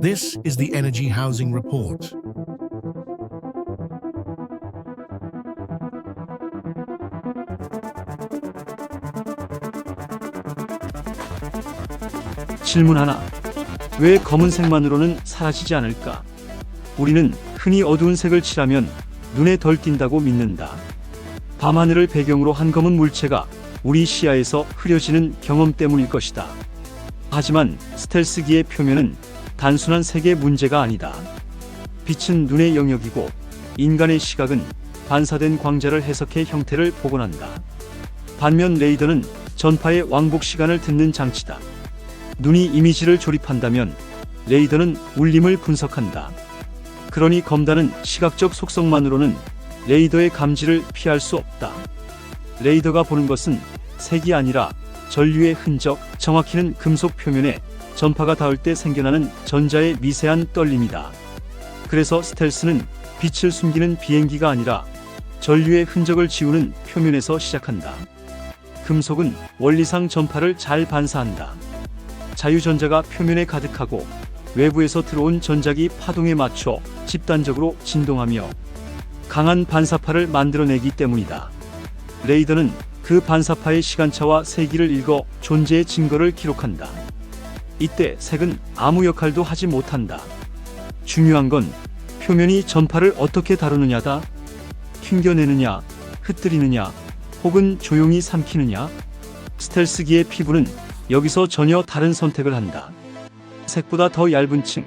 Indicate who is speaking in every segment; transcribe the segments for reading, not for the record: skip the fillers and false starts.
Speaker 1: This is the Energy Housing Report.
Speaker 2: 질문 하나. 왜 검은색만으로는 사라지지 않을까? 우리는 흔히 어두운 색을 칠하면 눈에 덜 띈다고 믿는다. 밤하늘을 배경으로 한 검은 물체가 우리 시야에서 흐려지는 경험 때문일 것이다. 하지만 스텔스기의 표면은 단순한 색의 문제가 아니다. 빛은 눈의 영역이고 인간의 시각은 반사된 광자를 해석해 형태를 복원한다. 반면 레이더는 전파의 왕복 시간을 듣는 장치다. 눈이 이미지를 조립한다면 레이더는 울림을 분석한다. 그러니 검다는 시각적 속성만으로는 레이더의 감지를 피할 수 없다. 레이더가 보는 것은 색이 아니라 전류의 흔적, 정확히는 금속 표면에 전파가 닿을 때 생겨나는 전자의 미세한 떨림이다. 그래서 스텔스는 빛을 숨기는 비행기가 아니라 전류의 흔적을 지우는 표면에서 시작한다. 금속은 원리상 전파를 잘 반사한다. 자유전자가 표면에 가득하고 외부에서 들어온 전자기 파동에 맞춰 집단적으로 진동하며 강한 반사파를 만들어내기 때문이다. 레이더는 그 반사파의 시간차와 세기를 읽어 존재의 증거를 기록한다. 이때 색은 아무 역할도 하지 못한다. 중요한 건 표면이 전파를 어떻게 다루느냐다. 튕겨내느냐, 흩뜨리느냐, 혹은 조용히 삼키느냐. 스텔스기의 피부는 여기서 전혀 다른 선택을 한다. 색보다 더 얇은 층,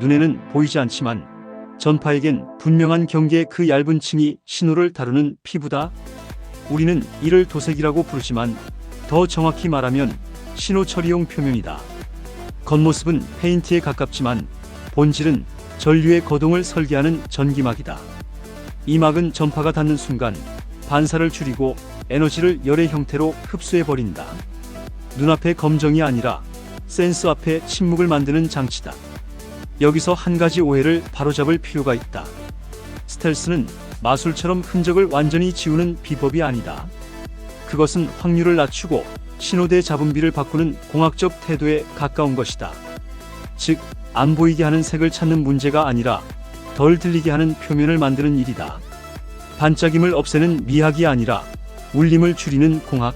Speaker 2: 눈에는 보이지 않지만 전파에겐 분명한 경계의 그 얇은 층이 신호를 다루는 피부다. 우리는 이를 도색이라고 부르지만 더 정확히 말하면 신호 처리용 표면이다. 겉모습은 페인트에 가깝지만 본질은 전류의 거동을 설계하는 전기막이다. 이 막은 전파가 닿는 순간 반사를 줄이고 에너지를 열의 형태로 흡수해버린다. 눈앞의 검정이 아니라 센서 앞에 침묵을 만드는 장치다. 여기서 한 가지 오해를 바로잡을 필요가 있다. 스텔스는 마술처럼 흔적을 완전히 지우는 비법이 아니다. 그것은 확률을 낮추고 신호대 잡음비를 바꾸는 공학적 태도에 가까운 것이다. 즉, 안 보이게 하는 색을 찾는 문제가 아니라 덜 들리게 하는 표면을 만드는 일이다. 반짝임을 없애는 미학이 아니라 울림을 줄이는 공학.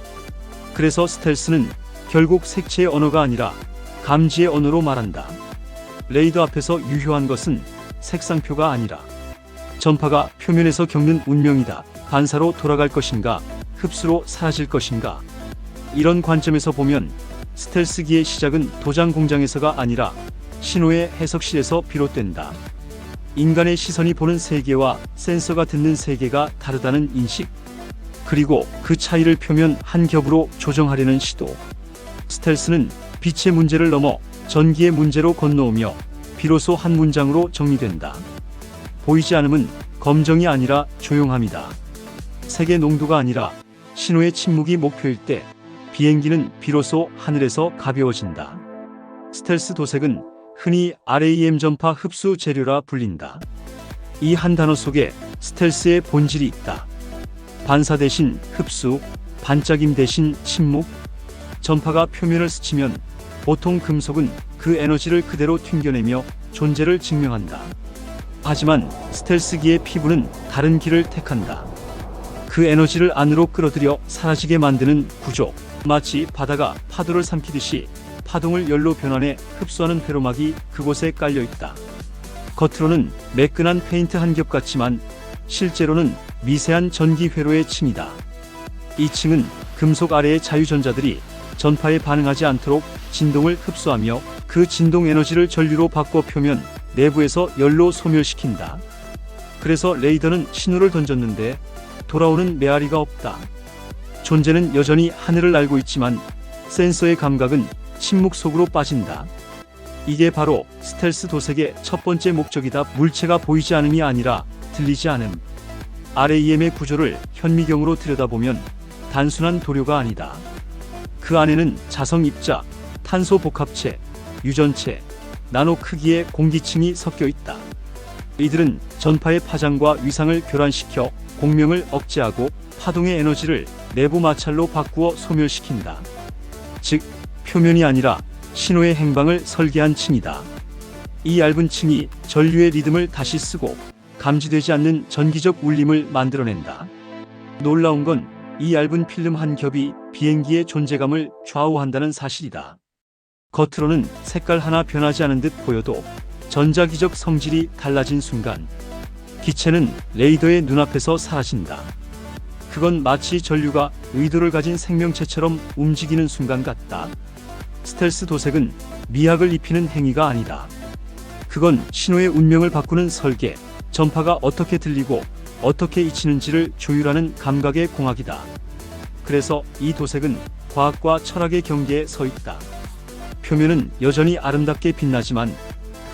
Speaker 2: 그래서 스텔스는 결국 색채의 언어가 아니라 감지의 언어로 말한다. 레이더 앞에서 유효한 것은 색상표가 아니라 전파가 표면에서 겪는 운명이다. 반사로 돌아갈 것인가, 흡수로 사라질 것인가. 이런 관점에서 보면 스텔스기의 시작은 도장 공장에서가 아니라 신호의 해석실에서 비롯된다. 인간의 시선이 보는 세계와 센서가 듣는 세계가 다르다는 인식, 그리고 그 차이를 표면 한 겹으로 조정하려는 시도. 스텔스는 빛의 문제를 넘어 전기의 문제로 건너오며 비로소 한 문장으로 정리된다. 보이지 않음은 검정이 아니라 조용함이다. 색의 농도가 아니라 신호의 침묵이 목표일 때 비행기는 비로소 하늘에서 가벼워진다. 스텔스 도색은 흔히 RAM 전파 흡수 재료라 불린다. 이 한 단어 속에 스텔스의 본질이 있다. 반사 대신 흡수, 반짝임 대신 침묵. 전파가 표면을 스치면 보통 금속은 그 에너지를 그대로 튕겨내며 존재를 증명한다. 하지만 스텔스기의 피부는 다른 길을 택한다. 그 에너지를 안으로 끌어들여 사라지게 만드는 구조. 마치 바다가 파도를 삼키듯이 파동을 열로 변환해 흡수하는 회로막이 그곳에 깔려있다. 겉으로는 매끈한 페인트 한 겹 같지만 실제로는 미세한 전기 회로의 층이다. 이 층은 금속 아래의 자유전자들이 전파에 반응하지 않도록 진동을 흡수하며 그 진동 에너지를 전류로 바꿔 표면 내부에서 열로 소멸시킨다. 그래서 레이더는 신호를 던졌는데 돌아오는 메아리가 없다. 존재는 여전히 하늘을 날고 있지만 센서의 감각은 침묵 속으로 빠진다. 이게 바로 스텔스 도색의 첫 번째 목적이다. 물체가 보이지 않음이 아니라 들리지 않음. RAM의 구조를 현미경으로 들여다보면 단순한 도료가 아니다. 그 안에는 자성 입자, 탄소 복합체, 유전체, 나노 크기의 공기층이 섞여 있다. 이들은 전파의 파장과 위상을 교란시켜 공명을 억제하고 파동의 에너지를 내부 마찰로 바꾸어 소멸시킨다. 즉, 표면이 아니라 신호의 행방을 설계한 층이다. 이 얇은 층이 전류의 리듬을 다시 쓰고 감지되지 않는 전기적 울림을 만들어낸다. 놀라운 건 이 얇은 필름 한 겹이 비행기의 존재감을 좌우한다는 사실이다. 겉으로는 색깔 하나 변하지 않은 듯 보여도 전자기적 성질이 달라진 순간 기체는 레이더의 눈앞에서 사라진다. 그건 마치 전류가 의도를 가진 생명체처럼 움직이는 순간 같다. 스텔스 도색은 미학을 입히는 행위가 아니다. 그건 신호의 운명을 바꾸는 설계, 전파가 어떻게 들리고 어떻게 잊히는지를 조율하는 감각의 공학이다. 그래서 이 도색은 과학과 철학의 경계에 서 있다. 표면은 여전히 아름답게 빛나지만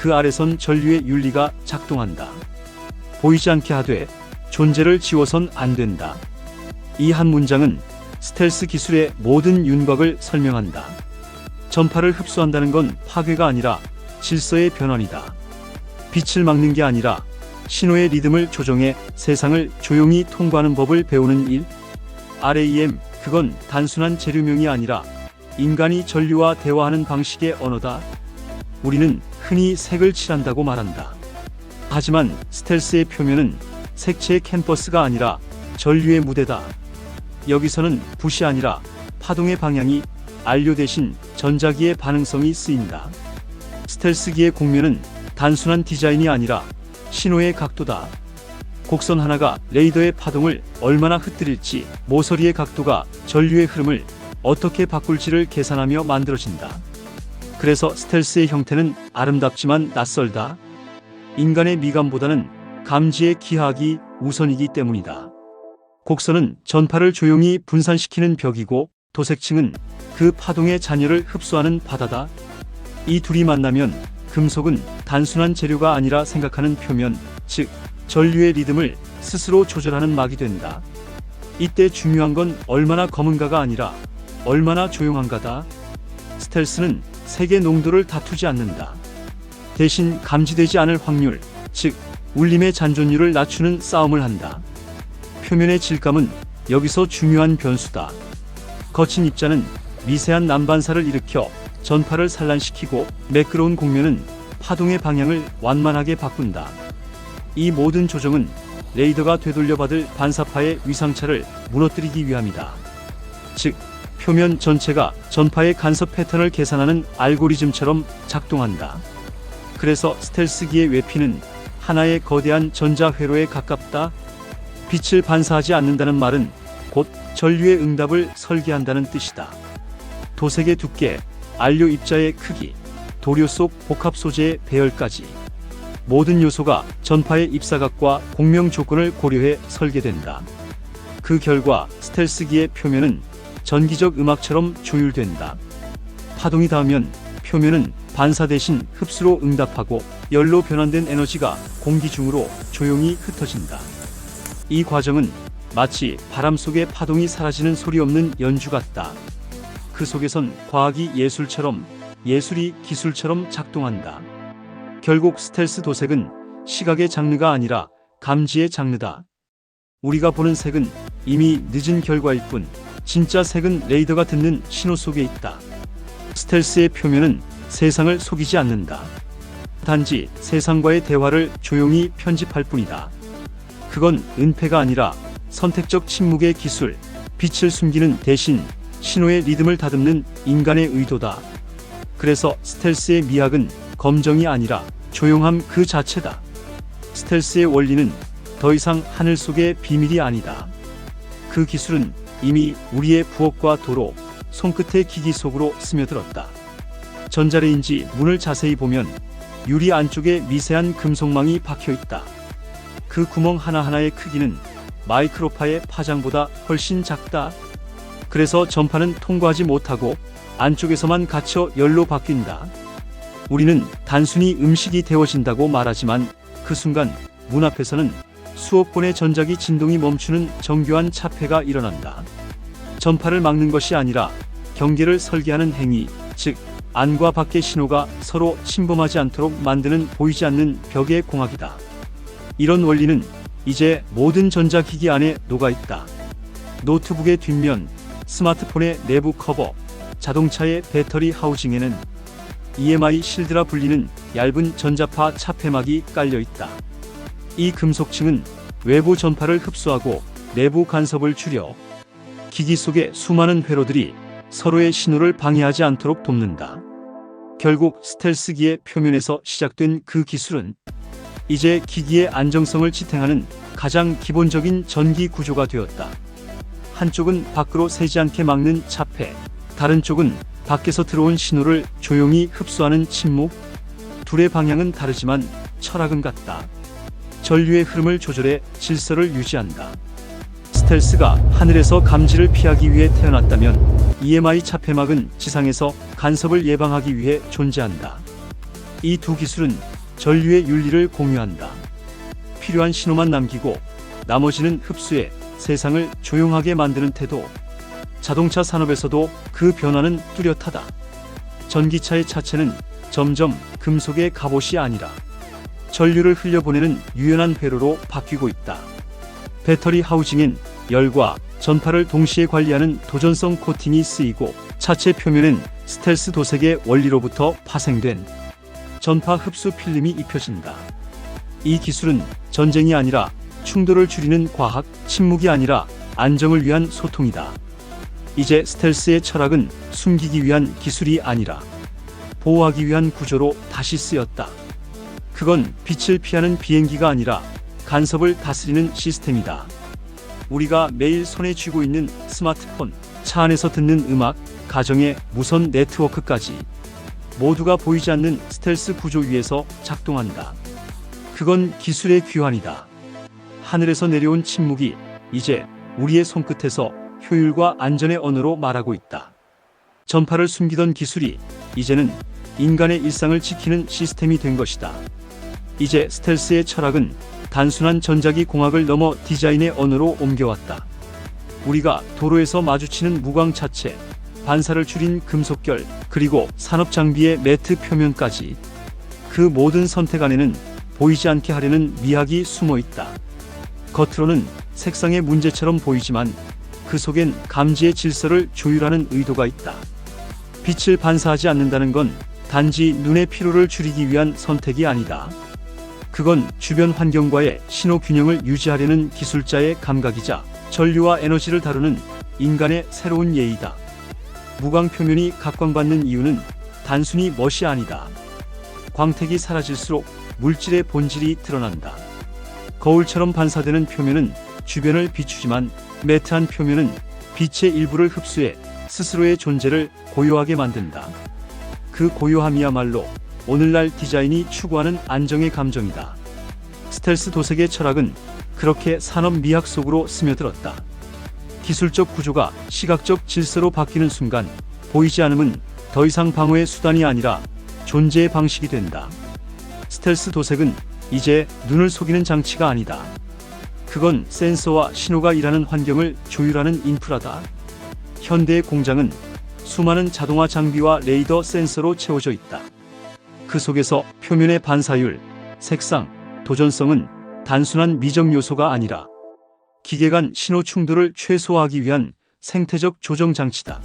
Speaker 2: 그 아래선 전류의 윤리가 작동한다. 보이지 않게 하되 존재를 지워선 안 된다. 이 한 문장은 스텔스 기술의 모든 윤곽을 설명한다. 전파를 흡수한다는 건 파괴가 아니라 질서의 변환이다. 빛을 막는 게 아니라 신호의 리듬을 조정해 세상을 조용히 통과하는 법을 배우는 일. RAM, 그건 단순한 재료명이 아니라 인간이 전류와 대화하는 방식의 언어다. 우리는 흔히 색을 칠한다고 말한다. 하지만 스텔스의 표면은 색채의 캔버스가 아니라 전류의 무대다. 여기서는 붓이 아니라 파동의 방향이, 안료 대신 전자기의 반응성이 쓰인다. 스텔스기의 공면은 단순한 디자인이 아니라 신호의 각도다. 곡선 하나가 레이더의 파동을 얼마나 흩뜨릴지, 모서리의 각도가 전류의 흐름을 어떻게 바꿀지를 계산하며 만들어진다. 그래서 스텔스의 형태는 아름답지만 낯설다. 인간의 미감보다는 감지의 기하학이 우선이기 때문이다. 곡선은 전파를 조용히 분산시키는 벽이고 도색층은 그 파동의 잔여를 흡수하는 바다다. 이 둘이 만나면 금속은 단순한 재료가 아니라 생각하는 표면, 즉 전류의 리듬을 스스로 조절하는 막이 된다. 이때 중요한 건 얼마나 검은가가 아니라 얼마나 조용한가다. 스텔스는 색의 농도를 다투지 않는다. 대신 감지되지 않을 확률, 즉 울림의 잔존율을 낮추는 싸움을 한다. 표면의 질감은 여기서 중요한 변수다. 거친 입자는 미세한 난반사를 일으켜 전파를 산란시키고 매끄러운 곡면은 파동의 방향을 완만하게 바꾼다. 이 모든 조정은 레이더가 되돌려받을 반사파의 위상차를 무너뜨리기 위함이다. 즉, 표면 전체가 전파의 간섭 패턴을 계산하는 알고리즘처럼 작동한다. 그래서 스텔스기의 외피는 하나의 거대한 전자회로에 가깝다. 빛을 반사하지 않는다는 말은 곧 전류의 응답을 설계한다는 뜻이다. 도색의 두께, 안료 입자의 크기, 도료 속 복합 소재의 배열까지 모든 요소가 전파의 입사각과 공명 조건을 고려해 설계된다. 그 결과 스텔스기의 표면은 전기적 음악처럼 조율된다. 파동이 닿으면 표면은 반사 대신 흡수로 응답하고 열로 변환된 에너지가 공기 중으로 조용히 흩어진다. 이 과정은 마치 바람 속에 파동이 사라지는 소리 없는 연주 같다. 그 속에선 과학이 예술처럼, 예술이 기술처럼 작동한다. 결국 스텔스 도색은 시각의 장르가 아니라 감지의 장르다. 우리가 보는 색은 이미 늦은 결과일 뿐, 진짜 색은 레이더가 듣는 신호 속에 있다. 스텔스의 표면은 세상을 속이지 않는다. 단지 세상과의 대화를 조용히 편집할 뿐이다. 그건 은폐가 아니라 선택적 침묵의 기술, 빛을 숨기는 대신 신호의 리듬을 다듬는 인간의 의도다. 그래서 스텔스의 미학은 검정이 아니라 조용함 그 자체다. 스텔스의 원리는 더 이상 하늘 속의 비밀이 아니다. 그 기술은 이미 우리의 부엌과 도로, 손끝의 기기 속으로 스며들었다. 전자레인지 문을 자세히 보면 유리 안쪽에 미세한 금속망이 박혀 있다. 그 구멍 하나하나의 크기는 마이크로파의 파장보다 훨씬 작다. 그래서 전파는 통과하지 못하고 안쪽에서만 갇혀 열로 바뀐다. 우리는 단순히 음식이 데워진다고 말하지만 그 순간 문 앞에서는 수억 번의 전자기 진동이 멈추는 정교한 차폐가 일어난다. 전파를 막는 것이 아니라 경계를 설계하는 행위, 즉 안과 밖의 신호가 서로 침범하지 않도록 만드는 보이지 않는 벽의 공학이다. 이런 원리는 이제 모든 전자기기 안에 녹아있다. 노트북의 뒷면, 스마트폰의 내부 커버, 자동차의 배터리 하우징에는 EMI 실드라 불리는 얇은 전자파 차폐막이 깔려 있다. 이 금속층은 외부 전파를 흡수하고 내부 간섭을 줄여 기기 속의 수많은 회로들이 서로의 신호를 방해하지 않도록 돕는다. 결국 스텔스기의 표면에서 시작된 그 기술은 이제 기기의 안정성을 지탱하는 가장 기본적인 전기 구조가 되었다. 한쪽은 밖으로 새지 않게 막는 차폐, 다른 쪽은 밖에서 들어온 신호를 조용히 흡수하는 침묵. 둘의 방향은 다르지만 철학은 같다. 전류의 흐름을 조절해 질서를 유지한다. 스텔스가 하늘에서 감지를 피하기 위해 태어났다면 EMI 차폐막은 지상에서 간섭을 예방하기 위해 존재한다. 이 두 기술은 전류의 윤리를 공유한다. 필요한 신호만 남기고 나머지는 흡수해 세상을 조용하게 만드는 태도. 자동차 산업에서도 그 변화는 뚜렷하다. 전기차의 차체는 점점 금속의 갑옷이 아니라 전류를 흘려보내는 유연한 회로로 바뀌고 있다. 배터리 하우징엔 열과 전파를 동시에 관리하는 도전성 코팅이 쓰이고 차체 표면엔 스텔스 도색의 원리로부터 파생된 전파 흡수 필름이 입혀진다. 이 기술은 전쟁이 아니라 충돌을 줄이는 과학, 침묵이 아니라 안정을 위한 소통이다. 이제 스텔스의 철학은 숨기기 위한 기술이 아니라 보호하기 위한 구조로 다시 쓰였다. 그건 빛을 피하는 비행기가 아니라 간섭을 다스리는 시스템이다. 우리가 매일 손에 쥐고 있는 스마트폰, 차 안에서 듣는 음악, 가정의 무선 네트워크까지 모두가 보이지 않는 스텔스 구조 위에서 작동한다. 그건 기술의 귀환이다. 하늘에서 내려온 침묵이 이제 우리의 손끝에서 효율과 안전의 언어로 말하고 있다. 전파를 숨기던 기술이 이제는 인간의 일상을 지키는 시스템이 된 것이다. 이제 스텔스의 철학은 단순한 전자기 공학을 넘어 디자인의 언어로 옮겨왔다. 우리가 도로에서 마주치는 무광 차체, 반사를 줄인 금속결, 그리고 산업 장비의 매트 표면까지 그 모든 선택 안에는 보이지 않게 하려는 미학이 숨어 있다. 겉으로는 색상의 문제처럼 보이지만 그 속엔 감지의 질서를 조율하는 의도가 있다. 빛을 반사하지 않는다는 건 단지 눈의 피로를 줄이기 위한 선택이 아니다. 그건 주변 환경과의 신호 균형을 유지하려는 기술자의 감각이자 전류와 에너지를 다루는 인간의 새로운 예의다. 무광 표면이 각광받는 이유는 단순히 멋이 아니다. 광택이 사라질수록 물질의 본질이 드러난다. 거울처럼 반사되는 표면은 주변을 비추지만 매트한 표면은 빛의 일부를 흡수해 스스로의 존재를 고요하게 만든다. 그 고요함이야말로 오늘날 디자인이 추구하는 안정의 감정이다. 스텔스 도색의 철학은 그렇게 산업 미학 속으로 스며들었다. 기술적 구조가 시각적 질서로 바뀌는 순간 보이지 않음은 더 이상 방어의 수단이 아니라 존재의 방식이 된다. 스텔스 도색은 이제 눈을 속이는 장치가 아니다. 그건 센서와 신호가 일하는 환경을 조율하는 인프라다. 현대의 공장은 수많은 자동화 장비와 레이더 센서로 채워져 있다. 그 속에서 표면의 반사율, 색상, 도전성은 단순한 미적 요소가 아니라 기계 간 신호 충돌을 최소화하기 위한 생태적 조정 장치다.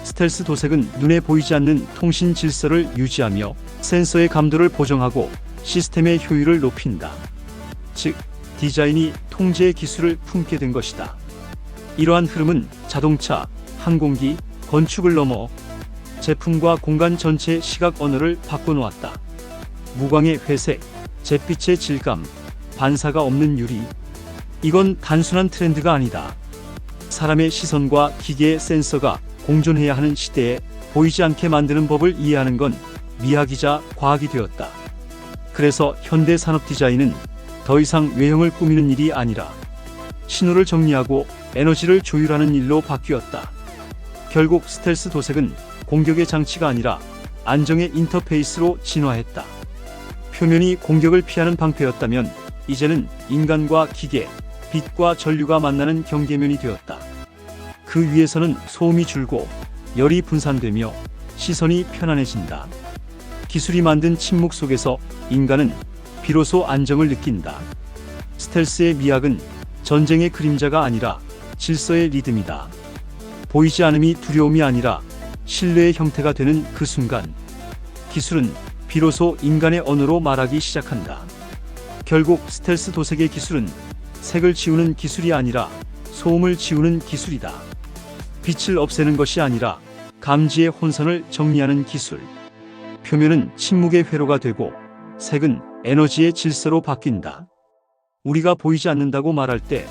Speaker 2: 스텔스 도색은 눈에 보이지 않는 통신 질서를 유지하며 센서의 감도를 보정하고 시스템의 효율을 높인다. 즉, 디자인이 통제의 기술을 품게 된 것이다. 이러한 흐름은 자동차, 항공기, 건축을 넘어 제품과 공간 전체의 시각 언어를 바꿔놓았다. 무광의 회색, 잿빛의 질감, 반사가 없는 유리. 이건 단순한 트렌드가 아니다. 사람의 시선과 기계의 센서가 공존해야 하는 시대에 보이지 않게 만드는 법을 이해하는 건 미학이자 과학이 되었다. 그래서 현대 산업 디자인은 더 이상 외형을 꾸미는 일이 아니라 신호를 정리하고 에너지를 조율하는 일로 바뀌었다. 결국 스텔스 도색은 공격의 장치가 아니라 안정의 인터페이스로 진화했다. 표면이 공격을 피하는 방패였다면 이제는 인간과 기계, 빛과 전류가 만나는 경계면이 되었다. 그 위에서는 소음이 줄고 열이 분산되며 시선이 편안해진다. 기술이 만든 침묵 속에서 인간은 비로소 안정을 느낀다. 스텔스의 미학은 전쟁의 그림자가 아니라 질서의 리듬이다. 보이지 않음이 두려움이 아니라 신뢰의 형태가 되는 그 순간 기술은 비로소 인간의 언어로 말하기 시작한다. 결국 스텔스 도색의 기술은 색을 지우는 기술이 아니라 소음을 지우는 기술이다. 빛을 없애는 것이 아니라 감지의 혼선을 정리하는 기술. 표면은 침묵의 회로가 되고 색은 에너지의 질서로 바뀐다. 우리가 보이지 않는다고 말할 때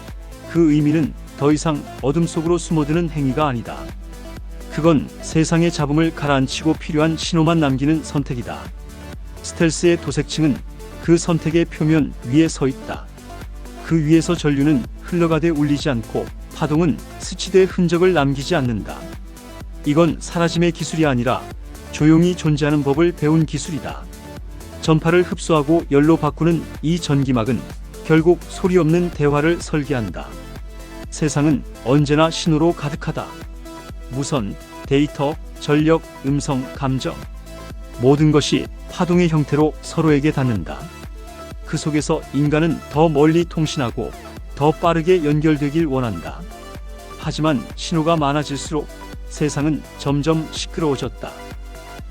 Speaker 2: 그 의미는 더 이상 어둠 속으로 숨어드는 행위가 아니다. 그건 세상의 잡음을 가라앉히고 필요한 신호만 남기는 선택이다. 스텔스의 도색층은 그 선택의 표면 위에 서 있다. 그 위에서 전류는 흘러가되 울리지 않고 파동은 스치되 흔적을 남기지 않는다. 이건 사라짐의 기술이 아니라 조용히 존재하는 법을 배운 기술이다. 전파를 흡수하고 열로 바꾸는 이 전기막은 결국 소리 없는 대화를 설계한다. 세상은 언제나 신호로 가득하다. 무선, 데이터, 전력, 음성, 감정. 모든 것이 파동의 형태로 서로에게 닿는다. 그 속에서 인간은 더 멀리 통신하고 더 빠르게 연결되길 원한다. 하지만 신호가 많아질수록 세상은 점점 시끄러워졌다.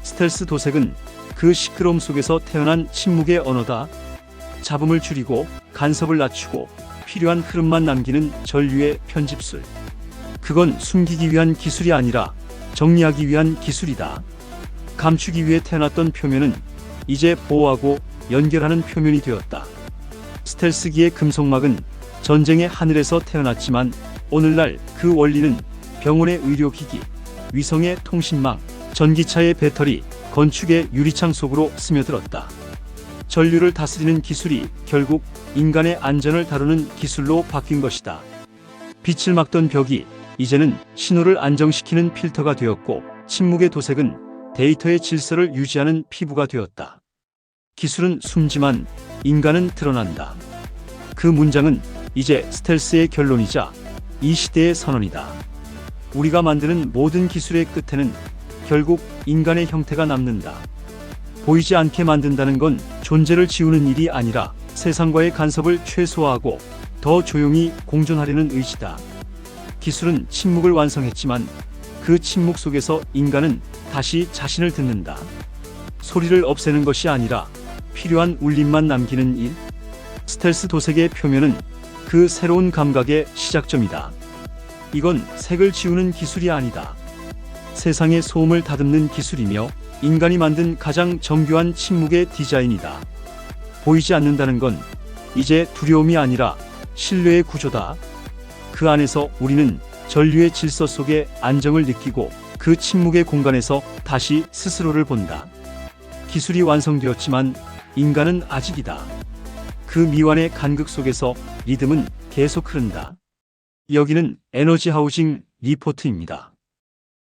Speaker 2: 스텔스 도색은 그 시끄러움 속에서 태어난 침묵의 언어다. 잡음을 줄이고 간섭을 낮추고 필요한 흐름만 남기는 전류의 편집술. 그건 숨기기 위한 기술이 아니라 정리하기 위한 기술이다. 감추기 위해 태어났던 표면은 이제 보호하고 연결하는 표면이 되었다. 스텔스기의 금속막은 전쟁의 하늘에서 태어났지만 오늘날 그 원리는 병원의 의료기기, 위성의 통신망, 전기차의 배터리, 건축의 유리창 속으로 스며들었다. 전류를 다스리는 기술이 결국 인간의 안전을 다루는 기술로 바뀐 것이다. 빛을 막던 벽이 이제는 신호를 안정시키는 필터가 되었고, 침묵의 도색은 데이터의 질서를 유지하는 피부가 되었다. 기술은 숨지만 인간은 드러난다. 그 문장은 이제 스텔스의 결론이자 이 시대의 선언이다. 우리가 만드는 모든 기술의 끝에는 결국 인간의 형태가 남는다. 보이지 않게 만든다는 건 존재를 지우는 일이 아니라 세상과의 간섭을 최소화하고 더 조용히 공존하려는 의지다. 기술은 침묵을 완성했지만 그 침묵 속에서 인간은 다시 자신을 듣는다. 소리를 없애는 것이 아니라 필요한 울림만 남기는 일. 스텔스 도색의 표면은 그 새로운 감각의 시작점이다. 이건 색을 지우는 기술이 아니다. 세상의 소음을 다듬는 기술이며 인간이 만든 가장 정교한 침묵의 디자인이다. 보이지 않는다는 건 이제 두려움이 아니라 신뢰의 구조다. 그 안에서 우리는 전류의 질서 속에 안정을 느끼고 그 침묵의 공간에서 다시 스스로를 본다. 기술이 완성되었지만 인간은 아직이다. 그 미완의 간극 속에서 리듬은 계속 흐른다. 여기는 에너지 하우징 리포트입니다.